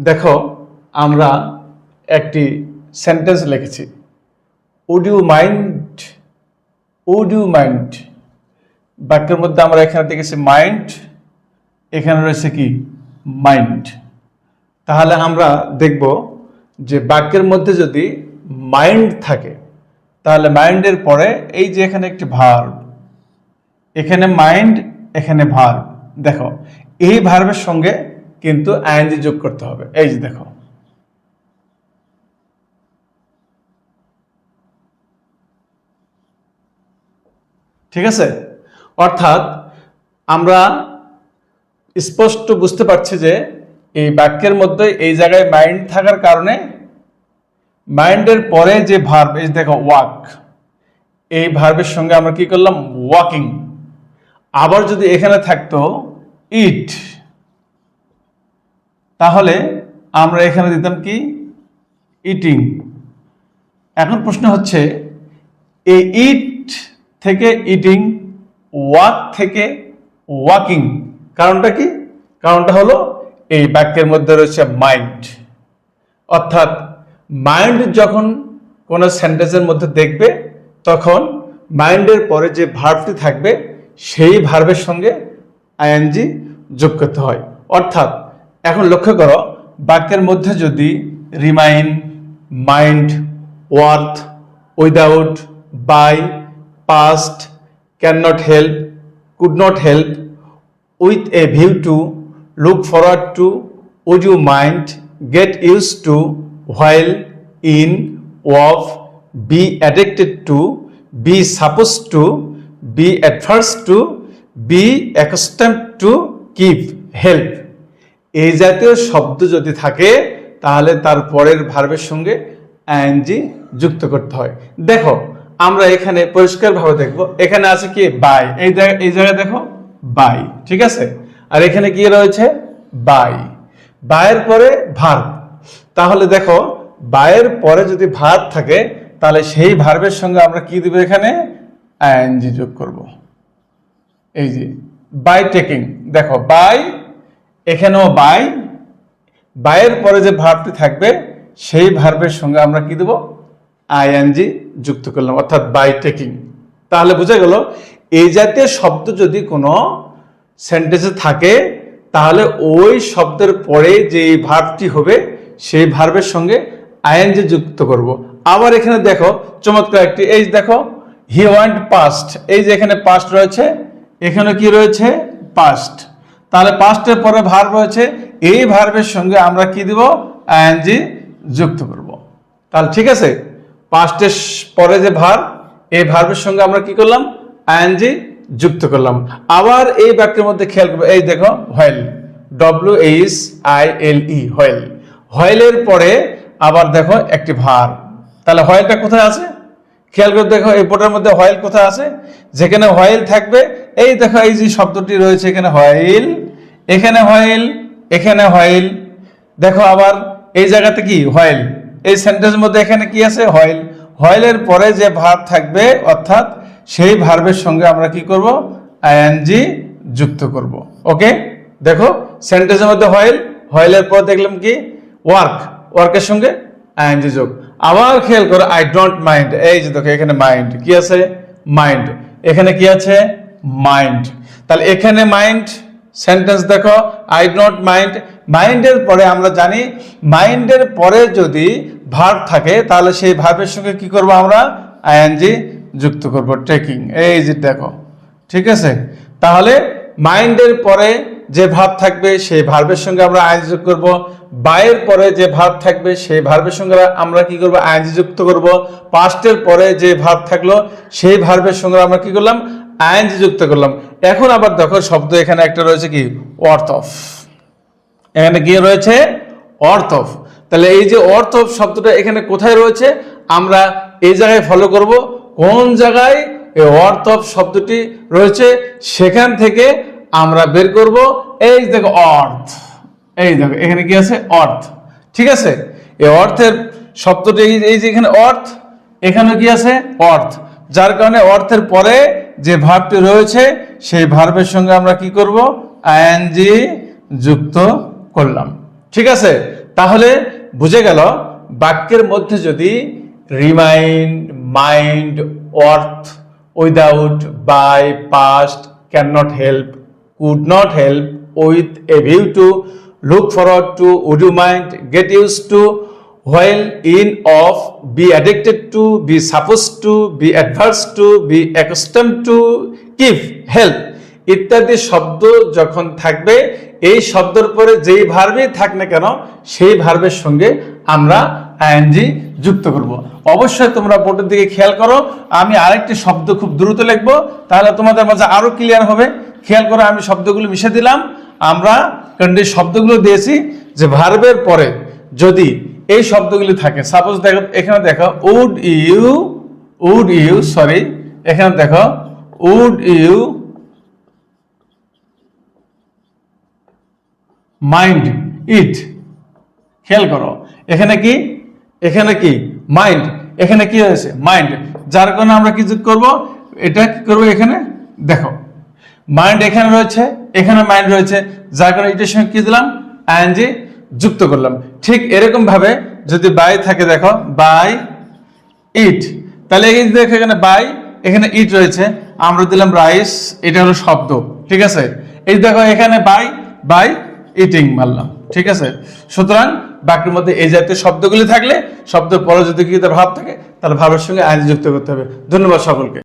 দেখো আমরা একটি সেন্টেন্স লিখেছি, would you mind, would you mind. বাক্যের মধ্যে আমরা এখানে দেখেছি মাইন্ড, এখানে রয়েছে কি মাইন্ড। তাহলে আমরা দেখব যে বাক্যের মধ্যে যদি মাইন্ড থাকে তাহলে মাইন্ডের পরে এই যে এখানে একটি ভার্ব, এখানে মাইন্ড, এখানে ভার্ব। দেখো এই ভার্বের সঙ্গে কিন্তু আইএনজি যোগ করতে হবে। এই যে দেখো, ঠিক আছে। অর্থাৎ আমরা স্পষ্ট বুঝতে পারছি যে এই বাক্যের মধ্যে এই জায়গায় মাইন্ড থাকার কারণে মাইন্ডের পরে যে ভার্ব, এই দেখো ওয়াক, এই ভার্বের সঙ্গে আমরা কি করলাম ওয়াকিং। আবার যদি এখানে থাকতো ইট, তাহলে আমরা এখানে দিতাম কি ইটিং। এখন প্রশ্ন হচ্ছে এই ইট থেকে ইটিং, ওয়াক থেকে ওয়াকিং, কারণটা কি? কারণটা হলো এই বাক্যের মধ্যে রয়েছে মাইন্ড। অর্থাৎ মাইন্ড যখন কোনো সেন্টেন্সের মধ্যে দেখবে তখন মাইন্ডের পরে যে ভার্বটি থাকবে সেই ভার্বের সঙ্গে আইএনজি যোগ করতে হয়। অর্থাৎ এখন লক্ষ্য করো, বাক্যের মধ্যে যদি remain, mind, worth, without, by, past, can not help, could not help, with a view to, look forward to, would you mind, get use to, while, in, of, be addicted to, be supposed to, be adverse to, be accustomed to, keep, help, এই জাতীয় শব্দ যদি থাকে তাহলে তার পরের ভার্বের সঙ্গে আইএনজি যুক্ত করতে হয়। দেখো আমরা এখানে পরিষ্কারভাবে দেখব, এখানে আছে কি বাই, এই জায়গায় দেখো বাই, ঠিক আছে। আর এখানে কি রয়েছে বাই, বাইয়ের পরে ভার্ব। তাহলে দেখো বায়ের পরে যদি ভার্ব থাকে তাহলে সেই ভার্বের সঙ্গে আমরা কি দিব, এখানে আইএনজি যোগ করব। এই যে বাই টেকিং, দেখো বাই, এখানেও বাই, বায়ের পরে যে ভার্বটি থাকবে সেই ভার্বের সঙ্গে আমরা কি দেব আইএনজি যুক্ত করলাম, অর্থাৎ বাই টেকিং। তাহলে বোঝা গেল এই জাতীয় শব্দ যদি কোনো সেন্টেন্সে থাকে তাহলে ওই শব্দের পরে যে ভার্বটি হবে সেই ভার্বের সঙ্গে আইএনজি যুক্ত করব। আবার এখানে দেখো চমৎকার একটি, এই দেখো হি ওয়ান্ট পাস্ট, এই যে এখানে পাস্ট রয়েছে, এখানে কি রয়েছে পাস্ট। তাহলে পাস্টের পরে ভার্ব রয়েছে, এই ভার্বের সঙ্গে আমরা কি দিব আইএনজি যুক্ত করব। তাহলে ঠিক আছে, পাস্টের পরে যে ভার্ব, এই ভার্বের সঙ্গে আমরা কি করলাম আইএনজি যুক্ত করলাম। আবার এই বাক্যের মধ্যে খেয়াল করবো, এই দেখো হোয়াইল, WHILE, হোয়াইল, হোয়াইলের পরে আবার দেখো একটি ভার্ব। তাহলে হোয়াইলটা কোথায় আছে খেয়াল করে দেখো, এই বোর্ডের মধ্যে হোয়াইল কোথায় আছে, যেখানে হোয়াইল থাকবে এই দেখো এই যে শব্দটি রয়েছে এখানে হোয়াইল, এখানে হোয়াইল, এখানে হোয়াইল। দেখো আবার এই জায়গাতে কি হোয়াইল, এই সেন্টেন্সের মধ্যে এখানে কি আছে হোয়াইল। হোয়াইলের পরে যে ভার্ব থাকবে অর্থাৎ সেই ভার্বের সঙ্গে আমরা কি করব আইএনজি যুক্ত করব। ওকে, দেখো সেন্টেন্সের মধ্যে হোয়াইল, হোয়াইলের পর দেখলাম কি ওয়ার্ক, ওয়ার্কের সঙ্গে আইএনজি যোগ। আবার খেয়াল করো আই ডোন্ট মাইন্ড, এই যে দেখো এখানে মাইন্ড কি আছে মাইন্ড, এখানে কি আছে মাইন্ড। তাহলে এখানে মাইন্ড সেন্টেন্স দেখো আই ডোন্ট মাইন্ড, মাইন্ডের পরে আমরা জানি মাইন্ডের পরে যদি ভার্ব থাকে তাহলে সেই ভার্বের সঙ্গে কি করব আমরা আইএনজি যুক্ত করব, টেকিং, এই যে দেখো, ঠিক আছে। তাহলে মাইন্ডের পরে যে ভার্ব থাকবে সেই ভার্বের সঙ্গে আমরা আইএনজি যোগ করব, বাইয়ের পরে যে ভার্ব থাকবে সেই ভার্বের সঙ্গে আমরা কি করব আইএনজি যুক্ত করব, পাস্টের পরে যে ভার্ব থাকলো সেই ভার্বের সঙ্গে আমরা কি করলাম আইএনজি যুক্ত করলাম। এখন আবার দেখো শব্দ এখানে একটা রয়েছে কি অর্থ অফ, এখানে কি রয়েছে অর্থ অফ। তাহলে এই যে অর্থ অফ শব্দটা এখানে কোথায় রয়েছে আমরা এই জায়গায় ফলো করব, কোন জায়গায় এই অর্থ অফ শব্দটি রয়েছে সেখান থেকে আমরা বের করব। এই দেখো অর্থ, এই দেখো এখানে কি আছে অর্থ, ঠিক আছে। এই অর্থের শব্দটি এই যে এখানে অর্থ, এখানে কি আছে অর্থ, যার কারণে অর্থের পরে যে ভার্বটি রয়েছে সেই ভার্বের সঙ্গে আমরা কি করব আইএনজি যুক্ত করলাম। ঠিক আছে, তাহলে বুঝে গেল বাক্যের মধ্যে যদি remind, mind, worth, without, by, past, can not help, could not help, with a view to, look forward to, would you mind, get used to, while, in, of, be addicted to, be supposed to, be adverse to, be accustomed to, give, help ইত্যাদি শব্দ যখন থাকবে, এই শব্দের পরে যেই ভার্বই থাক না কেন সেই ভার্বের সঙ্গে আমরা আইএনজি যুক্ত করব। অবশ্যই তোমরা বোর্ডের দিকে খেয়াল করো, আমি আরেকটি শব্দ খুব দ্রুত লিখবো, তাহলে তোমাদের মাঝে আরো ক্লিয়ার হবে। খেয়াল করো, আমি শব্দগুলো মিশে দিলাম। আমরা কন্ডিশন শব্দগুলো দিয়েছি যে ভার্বের পরে যদি এই শব্দগুলি থাকে, সাপোজ দেখো এখানে দেখো উড ইউ সরি এখানে দেখো উড ইউ মাইন্ড ইট, খেয়াল করো এখানে কি মাইন্ড, এখানে কি হয়েছে মাইন্ড, যার কারণে আমরা কি যোগ করবো, এটা কি করবো, এখানে দেখো মাইন্ড এখানে রয়েছে, এখানে মাইন্ড রয়েছে, যার কারণে এটার সঙ্গে কি দিলাম, আইএনজি যুক্ত করলাম। ঠিক এরকম ভাবে যদি বাই থাকে, দেখো বাই ইট, তাহলে এই দেখো এখানে বাই, এখানে ইট রয়েছে, আমরা দিলাম রাইস, এটা হলো শব্দ। ঠিক আছে, এই দেখো এখানে বাই ইটিং মারলাম। ঠিক আছে, সুতরাং বাক্যের মধ্যে এই জাতীয় শব্দগুলি থাকলে, শব্দের পরে যদি কি ভাব থাকে, তাহলে ভাবের সঙ্গে আইএনজি যুক্ত করতে হবে। ধন্যবাদ সকলকে।